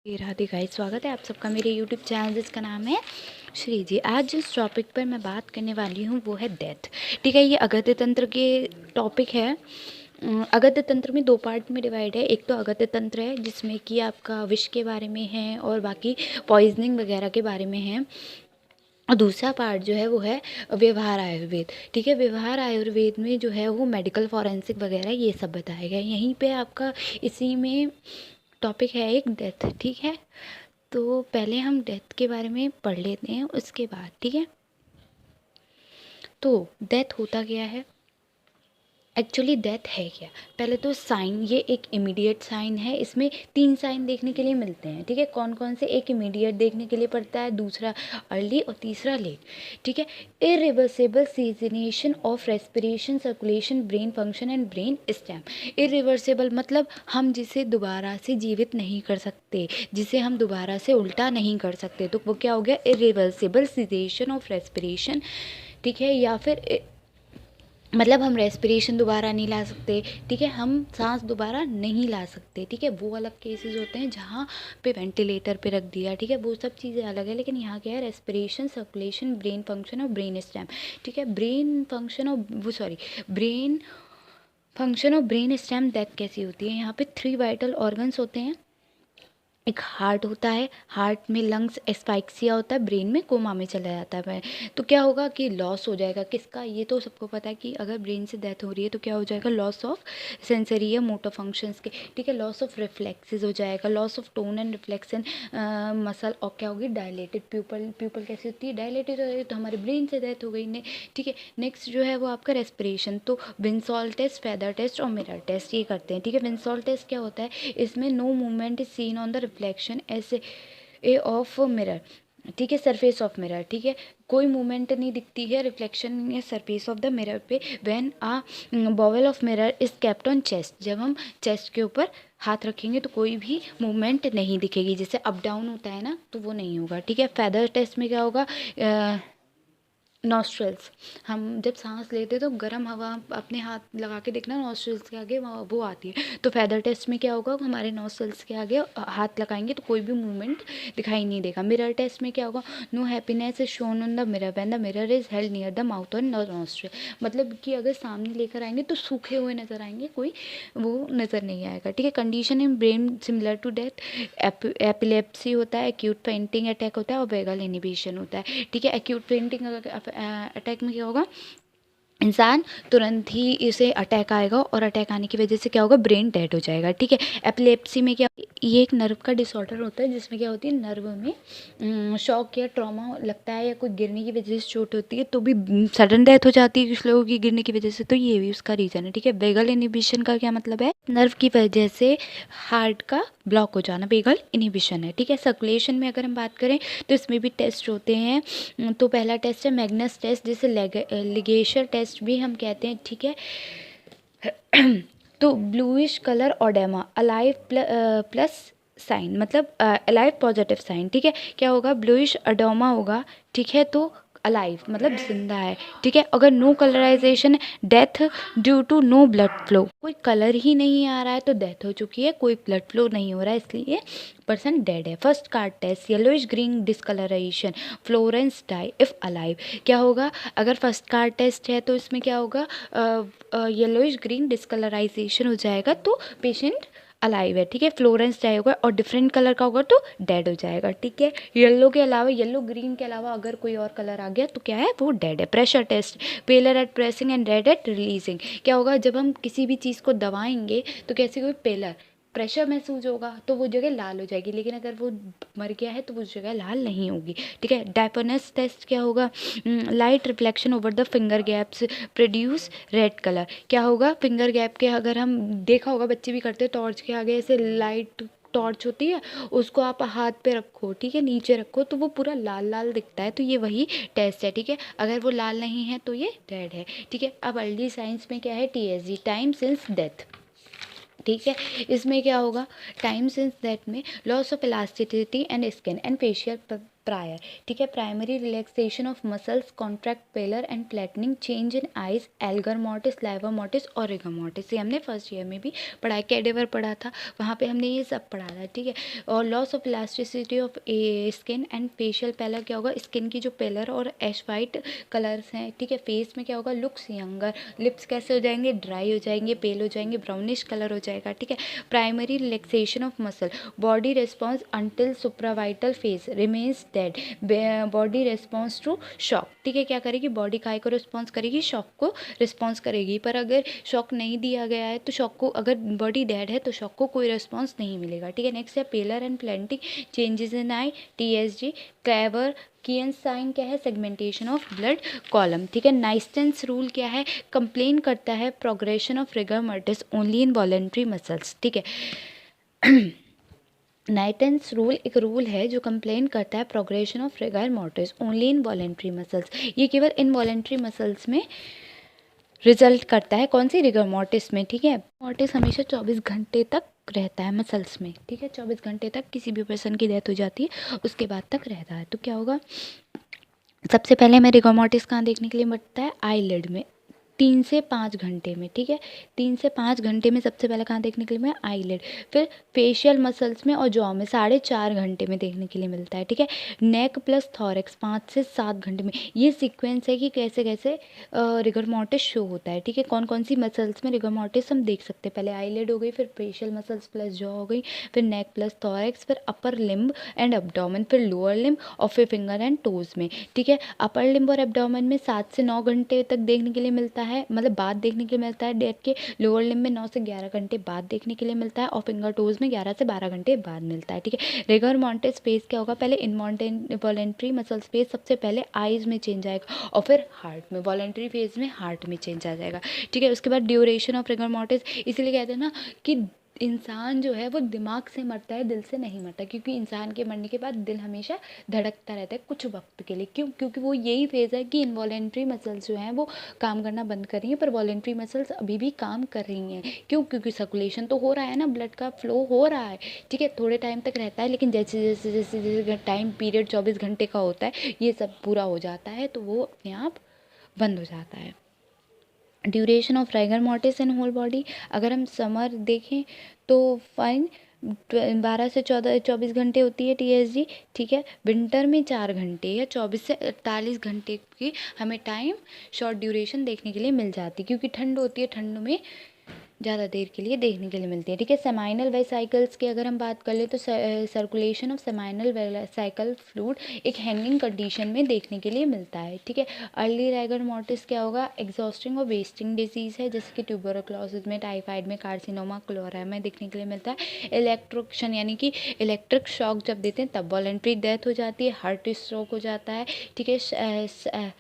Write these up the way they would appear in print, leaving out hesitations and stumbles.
Radhe guys, स्वागत है आप सबका मेरे यूट्यूब चैनल जिसका नाम है श्री जी। आज जिस टॉपिक पर मैं बात करने वाली हूँ वो है डेथ। ठीक है, ये अगत्य तंत्र के टॉपिक है। अगत्य तंत्र में दो पार्ट में डिवाइड है। एक तो अगत्य तंत्र है जिसमें कि आपका विष के बारे में है और बाकी पॉइजनिंग वगैरह के बारे में है, और दूसरा पार्ट जो है वो है व्यवहार आयुर्वेद। ठीक है, व्यवहार आयुर्वेद में जो है वो मेडिकल फॉरेंसिक वगैरह ये सब बताया गया है। यहीं पे आपका इसी में टॉपिक है एक डेथ। ठीक है, तो पहले हम डेथ के बारे में पढ़ लेते हैं उसके बाद। ठीक है, तो डेथ होता क्या है, एक्चुअली डेथ है क्या। पहले तो साइन, ये एक इमीडिएट साइन है। इसमें 3 साइन देखने के लिए मिलते हैं। ठीक है, कौन कौन से? एक इमीडिएट देखने के लिए पड़ता है, दूसरा अर्ली और तीसरा लेट। ठीक है, irreversible cessation of respiration, circulation, brain function and brain stem. Irreversible मतलब हम जिसे दोबारा से जीवित नहीं कर सकते, जिसे हम दोबारा से उल्टा नहीं कर सकते, तो वो क्या हो गया? Irreversible cessation of respiration. ठीक है, या फिर मतलब हम रेस्पिरेशन दोबारा नहीं ला सकते। ठीक है, हम सांस दोबारा नहीं ला सकते। ठीक है, वो अलग केसेस होते हैं जहाँ पे वेंटिलेटर पे रख दिया। ठीक है, वो सब चीज़ें अलग है। लेकिन यहाँ क्या है? रेस्पिरेशन, सर्कुलेशन, ब्रेन फंक्शन और ब्रेन स्टेम। ठीक है, ब्रेन फंक्शन और ब्रेन स्टेम डेथ कैसी होती है? यहाँ पे 3 वाइटल ऑर्गन्स होते हैं। एक हार्ट होता है, हार्ट में लंग्स एस्फाइक्सिया होता है, ब्रेन में कोमा में चला जाता है। तो क्या होगा कि लॉस हो जाएगा किसका? ये तो सबको पता है कि अगर ब्रेन से डेथ हो रही है तो क्या हो जाएगा? लॉस ऑफ सेंसरी या मोटर फंक्शंस के। ठीक है, लॉस ऑफ रिफ्लेक्सेस हो जाएगा, loss of tone and reflection muscle, और क्या होगी? Dilated pupal. प्यूपल कैसी होती है? डायलेटेड हो रही, तो हमारे ब्रेन से डेथ हो गई ने। ठीक है, नेक्स्ट जो है वो आपका रेस्पिरेशन। तो विंसॉल टेस्ट, फेदर टेस्ट और मिरर टेस्ट ये करते हैं। ठीक है, विंसॉल टेस्ट क्या होता है? इसमें no movement is seen on the reflection as a of mirror. ठीक है, सरफेस ऑफ मिरर। ठीक है, कोई मूवमेंट नहीं दिखती है रिफ्लेक्शन या सरफेस ऑफ द मिरर पे। When a bowl of mirror is kept on chest, जब हम चेस्ट के ऊपर हाथ रखेंगे तो कोई भी मूवमेंट नहीं दिखेगी। जैसे अप डाउन होता है ना, तो वो नहीं होगा। ठीक है, फेदर टेस्ट में क्या होगा? नॉस्ट्रल्स, हम जब सांस लेते तो गर्म हवा अपने हाथ लगा के देखना, नॉस्ट्रल्स के आगे वो आती है। तो फेदर टेस्ट में क्या होगा? हमारे नॉस्ट्रल्स के आगे हाथ लगाएंगे तो कोई भी मूवमेंट दिखाई नहीं देगा। मिरर टेस्ट में क्या होगा? No happiness is shown on the mirror when the mirror is held near the mouth और नॉस्ट्रल। मतलब कि अगर सामने लेकर आएंगे तो सूखे हुए नजर आएंगे, कोई वो नज़र नहीं आएगा। ठीक है, condition in brain similar to death. Epilepsy होता है, एक्यूट फेंटिंग अटैक होता है और वेगल इनिबिशन होता है। ठीक है, एक्यूट फेंटिंग अटैक में क्या होगा? इंसान तुरंत ही इसे अटैक आएगा और अटैक आने की वजह से क्या होगा? ब्रेन डेड हो जाएगा। ठीक है, एपिलेप्सी में क्या, ये एक नर्व का डिसऑर्डर होता है जिसमें क्या होती है? नर्व में शॉक या ट्रॉमा लगता है या कोई गिरने की वजह से चोट होती है तो भी सडन डेथ हो जाती है कुछ लोगों की गिरने की वजह से, तो ये भी उसका रीज़न है। ठीक है, वेगल इनिबिशन का क्या मतलब है? नर्व की वजह से हार्ट का ब्लॉक हो जाना, वेगल इनिबिशन है। ठीक है, सर्कुलेशन में अगर हम बात करें तो इसमें भी टेस्ट होते हैं। तो पहला टेस्ट है मैग्नस टेस्ट, जिसे लिगेशर टेस्ट भी हम कहते हैं। ठीक है, तो bluish colour oedema, alive plus sign, मतलब अलाइव पॉजिटिव साइन। ठीक है, क्या होगा? ब्लूइश अडोमा होगा। ठीक है, तो अलाइव मतलब जिंदा है। ठीक है, अगर no colourisation, death due to no blood flow, कोई कलर ही नहीं आ रहा है तो डेथ हो चुकी है, कोई ब्लड फ्लो नहीं हो रहा है इसलिए पर्सन डेड है। First card test, yellowish green discolourisation, fluorescence dye if alive. क्या होगा? अगर फर्स्ट कार्ड टेस्ट है तो इसमें क्या होगा? येलोइश ग्रीन डिस्कलराइजेशन हो जाएगा तो पेशेंट अलाइव है। ठीक है, फ्लोरेंस डाई होगा और डिफरेंट कलर का होगा तो डेड हो जाएगा। ठीक है, येलो के अलावा, येलो ग्रीन के अलावा अगर कोई और कलर आ गया तो क्या है? वो डेड है। Pressure test, pallor at pressing and red at releasing. क्या होगा? जब हम किसी भी चीज़ को दबाएंगे तो कैसे कोई पेलर प्रेशर महसूस होगा तो वो जगह लाल हो जाएगी, लेकिन अगर वो मर गया है तो उस जगह लाल नहीं होगी। ठीक है, डायफरनेस टेस्ट क्या होगा? Light reflection over the finger gaps produce red colour. क्या होगा? फिंगर गैप के, अगर हम देखा होगा बच्चे भी करते हैं, टॉर्च के आगे ऐसे लाइट टॉर्च होती है, उसको आप हाथ पे रखो, ठीक है, नीचे रखो तो वो पूरा लाल लाल दिखता है, तो ये वही टेस्ट है। ठीक है, अगर वो लाल नहीं है तो ये रेड है। ठीक है, अब अर्ली साइंस में क्या है? TSG, time since death. ठीक है, इसमें क्या होगा? टाइम सिंस दैट में loss of elasticity and skin and facial pallor, ठीक है। Primary relaxation of muscles, contact pallor and flattening, change in eyes, algor mortis, livor mortis और रिगर मोर्टिस। ये हमने फर्स्ट ईयर में भी पढ़ा है, कैडेवर पढ़ा था, वहाँ पे हमने ये सब पढ़ा था, ठीक है। और loss of elasticity of skin and facial pallor, क्या होगा, स्किन की जो पेलर और एश वाइट कलर्स हैं, ठीक है। फेस में क्या होगा, लुक्स यंगर, लिप्स कैसे हो जाएंगे, ड्राई हो जाएंगे, पेल हो जाएंगे, ब्राउनिश कलर हो जाएगा, ठीक है। Primary relaxation of muscle, body response until supravital phase remains dead, body response to shock, ठीक है। क्या करेगी बॉडी, काय को रिस्पॉन्स करेगी, शॉक को रिस्पॉन्स करेगी। पर अगर शॉक नहीं दिया गया है तो शॉक को, अगर बॉडी डेड है तो शॉक को कोई रिस्पॉन्स नहीं मिलेगा, ठीक है। नेक्स्ट है pallor and flattening, changes in eye, TSG, Kevorkian sign क्या है, सेगमेंटेशन ऑफ ब्लड कॉलम, ठीक है। नाइस्टेंस रूल क्या है, कंप्लेन करता है progression of rigor mortis only in voluntary muscles, ठीक है। नाइटेंस रूल एक रूल है जो कंप्लेन करता है progression of rigor mortis only in voluntary muscles, ये केवल इनवॉलेंट्री मसल्स में रिजल्ट करता है, कौन सी, रिगर मोर्टिस में, ठीक है। मोर्टिस हमेशा 24 घंटे तक रहता है मसल्स में, ठीक है। 24 घंटे तक किसी भी पर्सन की डेथ हो जाती है उसके बाद तक रहता है। तो क्या होगा, सबसे पहले हमें रिगर मोर्टिस कहाँ देखने के लिए मिलता है, आईलिड में, 3 से 5 घंटे में, ठीक है। 3 से 5 घंटे में सबसे पहले कहाँ देखने के लिए मिला, आईलिड। फिर फेशियल मसल्स में और जॉ में 4.5 घंटे में देखने के लिए मिलता है, ठीक है। नेक प्लस थॉरेक्स 5 से 7 घंटे में। ये सीक्वेंस है कि कैसे कैसे रिगर मोर्टिस शो होता है, ठीक है। कौन कौन सी मसल्स में रिगर मोर्टिस हम देख सकते हैं, पहले आईलिड हो गई, फिर फेशियल मसल्स प्लस जॉ हो गई, फिर नेक प्लस थॉरेक्स, फिर अपर लिम्ब एंड एब्डोमेन, फिर लोअर लिम्ब और फिर फिंगर एंड टोज में, ठीक है। अपर लिम्ब और एब्डोमेन में 7 से 9 घंटे तक देखने के लिए मिलता है, मतलब बाद देखने के लिए मिलता है डेथ के। लोअर लिम्ब में 9 से 11 घंटे बाद देखने के लिए मिलता है और फिंगर टोज में 11 से 12 घंटे बाद मिलता है, ठीक है। रिगर मोर्टिस स्पेस क्या होगा, पहले इनवॉलेंट्री मसल स्पेस सबसे पहले आईज में चेंज आएगा और फिर हार्ट में, वॉलेंट्री फेज में हार्ट में चेंज आ जाएगा, ठीक है। उसके बाद ड्यूरेशन ऑफ रिगर मोर्टिस, इसीलिए कहते हैं ना कि इंसान जो है वो दिमाग से मरता है, दिल से नहीं मरता, क्योंकि इंसान के मरने के बाद दिल हमेशा धड़कता रहता है कुछ वक्त के लिए, क्यों, क्योंकि वो यही फेज़ है कि इनवॉलेंट्री मसल्स जो हैं वो काम करना बंद कर रही हैं, पर वॉलेंट्री मसल्स अभी भी काम कर रही हैं, क्यों, क्योंकि सर्कुलेशन तो हो रहा है ना, ब्लड का फ्लो हो रहा है, ठीक है। थोड़े टाइम तक रहता है, लेकिन जैसे जैसे जैसे जैसे टाइम पीरियड 24 घंटे का होता है, ये सब पूरा हो जाता है तो वो अपने आप बंद हो जाता है। Duration of rigor mortis in whole body, अगर हम समर देखें तो फाइन 12 से 24 घंटे होती है TSG, ठीक है। विंटर में 4 घंटे या 24 से 48 घंटे की हमें टाइम शॉर्ट ड्यूरेशन देखने के लिए मिल जाती है, क्योंकि ठंड होती है, ठंड में ज़्यादा देर के लिए देखने के लिए मिलती है, ठीक है। सेमाइनल वेसाइकल्स की अगर हम बात कर ले तो circulation of seminal vesicle fluid एक हैंगिंग कंडीशन में देखने के लिए मिलता है, ठीक है। अर्ली राइगर मोर्टिस क्या होगा, एग्जॉस्टिंग और वेस्टिंग डिजीज़ है, जैसे कि ट्यूबरक्लोसिस में, टाइफाइड में, कार्सिनोमा, क्लोरा में देखने के लिए मिलता है। इलेक्ट्रोक्शन यानी कि इलेक्ट्रिक शॉक जब देते हैं तब वॉलेंट्री डेथ हो जाती है, हार्ट स्ट्रोक हो जाता है, ठीक है,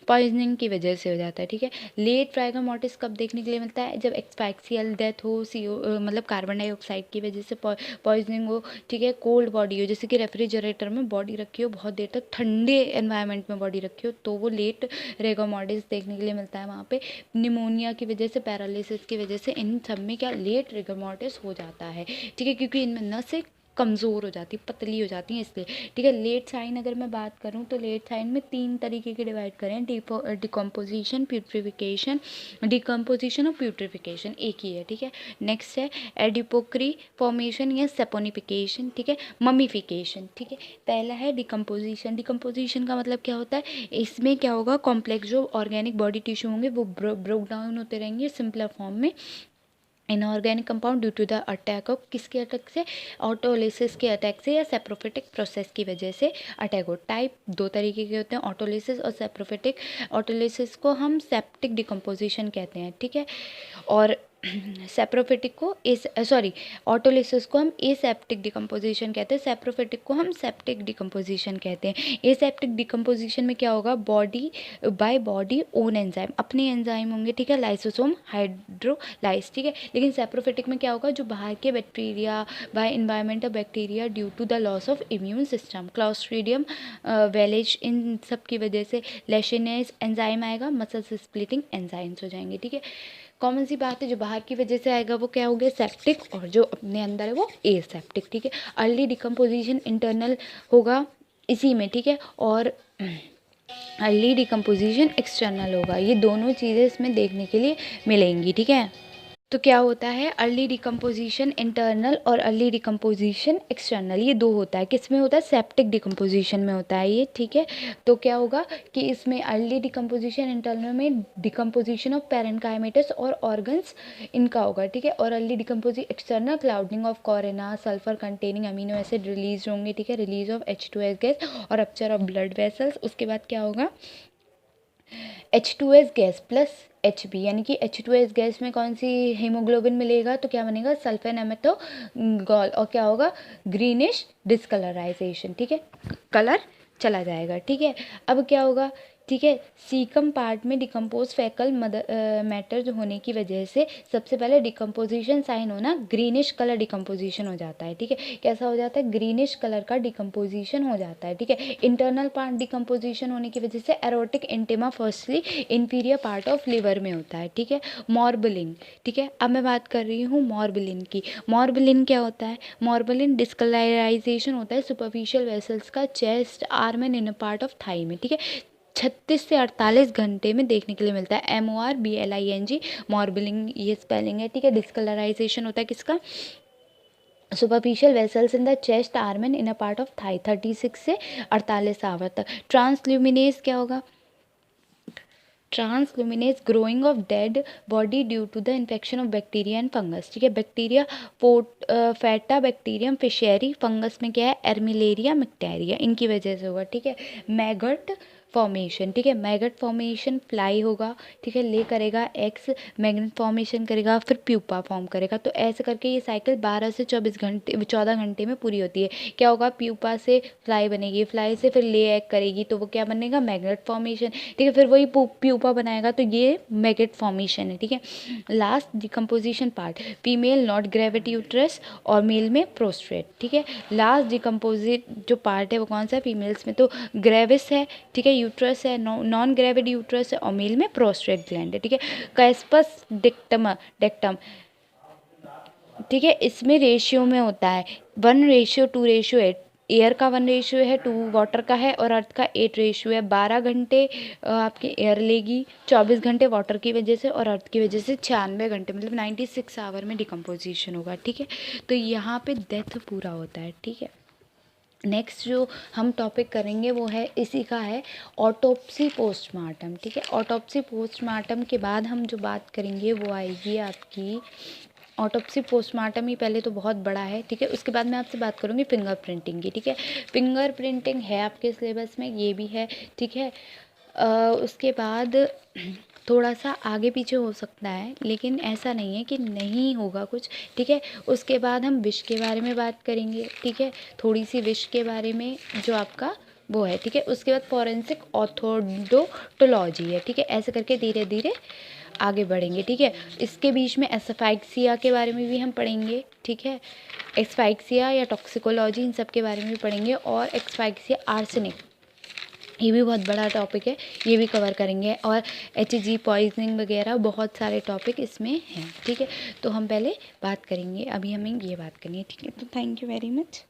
पॉइजनिंग की वजह से हो जाता है, ठीक है। लेट राइगर मोर्टिस कब देखने के लिए मिलता है, जब एक्सपैक्सियल डेथ हो, मतलब कार्बन डाइऑक्साइड की वजह से पॉइजनिंग हो, ठीक है। कोल्ड बॉडी हो, जैसे कि रेफ्रिजरेटर में बॉडी रखी हो, बहुत देर तक ठंडे एनवायरनमेंट में बॉडी रखी हो, तो वो लेट राइगर मोर्टिस देखने के लिए मिलता है वहाँ पे। निमोनिया की वजह से, पैरालिसिस की वजह से, इन सब में क्या लेट राइगर मोर्टिस हो जाता है, ठीक है, क्योंकि इनमें नसें कमज़ोर हो जाती, पतली हो जाती हैं इसलिए, ठीक है। लेट साइन अगर मैं बात करूँ तो लेट साइन में 3 तरीके के डिवाइड करें, डिकम्पोजिशन, प्यूट्रिफिकेशन, डिकम्पोजिशन और प्यूट्रिफिकेशन एक ही है, ठीक है। नेक्स्ट है एडिपोक्री फॉर्मेशन या सेपोनिफिकेशन, ठीक है, ममीफिकेशन, ठीक है। पहला है डिकम्पोजिशन। डिकम्पोजिशन का मतलब क्या होता है, इसमें क्या होगा, कॉम्प्लेक्स जो ऑर्गेनिक बॉडी टिश्यू होंगे वो ब्रोक डाउन होते रहेंगे सिंपलर फॉर्म में inorganic compound due to the attack of, किसके अटैक से, ऑटोलिसिस के अटैक से या सेप्रोफिटिक प्रोसेस की वजह से अटैक हो। टाइप 2 तरीके के होते हैं, ऑटोलिसिस और सेप्रोफिटिक। ऑटोलिसिस को हम सेप्टिक डिकम्पोजिशन कहते हैं, ठीक है, और सेप्रोफिटिक को ऑटोलिसिस को हम एसेप्टिक डिकम्पोजिशन कहते हैं, सेप्रोफिटिक को हम सेप्टिक डिकम्पोजिशन कहते हैं। एसेप्टिक डिकम्पोजिशन में क्या होगा, body by body own enzyme, अपने एंजाइम होंगे, ठीक है, लाइसोसोम हाइड्रोलाइज, ठीक है। लेकिन सेप्रोफिटिक में क्या होगा, जो बाहर के bacteria, by environmental bacteria due to the loss of immune system, Clostridium welchii, इन सब की वजह से लेशिनेज एंजाइम आएगा, मसल्स स्प्लिटिंग एंजाइम्स हो जाएंगे, ठीक है। कॉमन सी बात है, जो बाहर की वजह से आएगा वो क्या हो गया, सेप्टिक, और जो अपने अंदर है वो एसेप्टिक, ठीक है। अर्ली डिकम्पोजिशन इंटरनल होगा, इसी में, ठीक है। और अर्ली डिकम्पोजिशन एक्सटर्नल होगा, ये दोनों चीज़ें इसमें देखने के लिए मिलेंगी, ठीक है। तो क्या होता है अर्ली डिकम्पोजिशन इंटरनल और अर्ली डिकम्पोजिशन एक्सटर्नल, ये दो होता है। किस में होता है? सेप्टिक डिकम्पोजिशन में होता है ये, ठीक है। तो क्या होगा कि इसमें अर्ली डिकम्पोजिशन इंटरनल में डिकम्पोजिशन ऑफ पैरेन्काइमेटस और ऑर्गन्स इनका होगा, ठीक है। और early decomposition external clouding of कोरेना, sulphur containing amino acid release होंगे, ठीक है, रिलीज ऑफ H2S गैस और रप्चर ऑफ ब्लड वेसल्स। उसके बाद क्या होगा? H2S गैस प्लस Hb, यानी कि H2S गैस में कौन सी हीमोग्लोबिन मिलेगा? तो क्या बनेगा? सल्फेनएमेथोगॉल। और क्या होगा? ग्रीनिश डिस्कलराइजेशन, ठीक है, कलर चला जाएगा, ठीक है। अब क्या होगा? ठीक है, सीकम पार्ट में डिकम्पोज फैकल मैटर जो होने की वजह से सबसे पहले डिकम्पोजिशन साइन होना ग्रीनिश कलर डिकम्पोजिशन हो जाता है, ठीक है। कैसा हो जाता है? ग्रीनिश कलर का डिकम्पोजिशन हो जाता है, ठीक है। इंटरनल पार्ट डिकम्पोजिशन होने की वजह से aortic intima firstly inferior part of liver में होता है, ठीक है। मॉर्बलिन, ठीक है। अब मैं बात कर रही हूँ मॉर्बलिन की। मॉर्बलिन क्या होता है? मॉर्बलिन डिस्कलराइजेशन होता है सुपरफिशियल वेसल्स का chest, arm and inner part of Thai में, ठीक है। 36 से 48 घंटे में देखने के लिए मिलता है। MORBLING मॉर्बलिंग ये स्पेलिंग है, ठीक है। डिस्कलराइजेशन होता है किसका? Superficial vessels in the chest, arm and inner part of thigh 36 से 48 आवर तक। ट्रांसल्यूमिनेज क्या होगा? ट्रांसल्यूमिनेज growing of dead body due to the infection of bacteria and fungus, ठीक है। Bacteria Photobacterium fischeri, fungus में क्या है? एर्मिलेरिया मिक्टेरिया, इनकी वजह से होगा, ठीक है। मैगट फॉर्मेशन, ठीक है। मैगट फॉर्मेशन फ्लाई होगा, ठीक है, ले करेगा एग्स, मैग्नेट फॉर्मेशन करेगा, फिर प्यूपा फॉर्म करेगा। तो ऐसे करके ये साइकिल 12 से 24 घंटे 14 घंटे में पूरी होती है। क्या होगा? प्यूपा से फ्लाई बनेगी, फ्लाई से फिर ले एग करेगी, तो वो क्या बनेगा? मैग्नेट फॉर्मेशन, ठीक है। फिर वही प्यूपा बनाएगा, तो ये मैगट फॉर्मेशन है, ठीक है। Last decomposition part, female not gravid uterus और मेल में प्रोस्ट्रेट, ठीक है। लास्ट डिकम्पोजिट जो पार्ट है वो कौन सा है? फीमेल्स में तो ग्रेविस है, ठीक है, यूट्रस है, नॉन ग्रेविड यूट्रस है, और मेल में प्रोस्ट्रेट ग्लैंड है, ठीक है। कैस्पस डेक्टम, ठीक है, इसमें रेशियो में होता है 1:2:8। एयर का 1:2 वाटर का है, और अर्थ का 8 है। 12 घंटे आपके एयर लेगी, 24 घंटे वाटर की वजह से, और अर्थ की वजह से 96 घंटे, मतलब 96 आवर में डिकम्पोजिशन होगा, ठीक है। तो यहाँ पे डेथ पूरा होता है, ठीक है। नेक्स्ट जो हम टॉपिक करेंगे वो है इसी का है ऑटोप्सी पोस्टमार्टम, ठीक है। ऑटोप्सी पोस्टमार्टम के बाद हम जो बात करेंगे वो आएगी आपकी ऑटोप्सी पोस्टमार्टम ही पहले तो बहुत बड़ा है, ठीक है। उसके बाद मैं आपसे बात करूँगी फिंगरप्रिंटिंग की, ठीक है। फिंगरप्रिंटिंग है आपके सिलेबस में, ये भी है, ठीक है। उसके बाद थोड़ा सा आगे पीछे हो सकता है, लेकिन ऐसा नहीं है कि नहीं होगा कुछ, ठीक है। उसके बाद हम विश के बारे में बात करेंगे, ठीक है, थोड़ी सी विश के बारे में जो आपका वो है, ठीक है। उसके बाद फॉरेंसिक ऑर्थोडोंटोलॉजी है, ठीक है। ऐसे करके धीरे धीरे आगे बढ़ेंगे, ठीक है। इसके बीच में एसफाइक्सिया के बारे में भी हम पढ़ेंगे, ठीक है। एसफाइक्सिया या टॉक्सिकोलॉजी, इन सब के बारे में भी पढ़ेंगे। और एसफाइक्सिया आर्सेनिक, ये भी बहुत बड़ा टॉपिक है, ये भी कवर करेंगे। और HG पॉइजनिंग वगैरह बहुत सारे टॉपिक इसमें हैं, ठीक है। तो हम पहले बात करेंगे, अभी हमें ये बात करनी है, ठीक है। तो थैंक यू वेरी मच।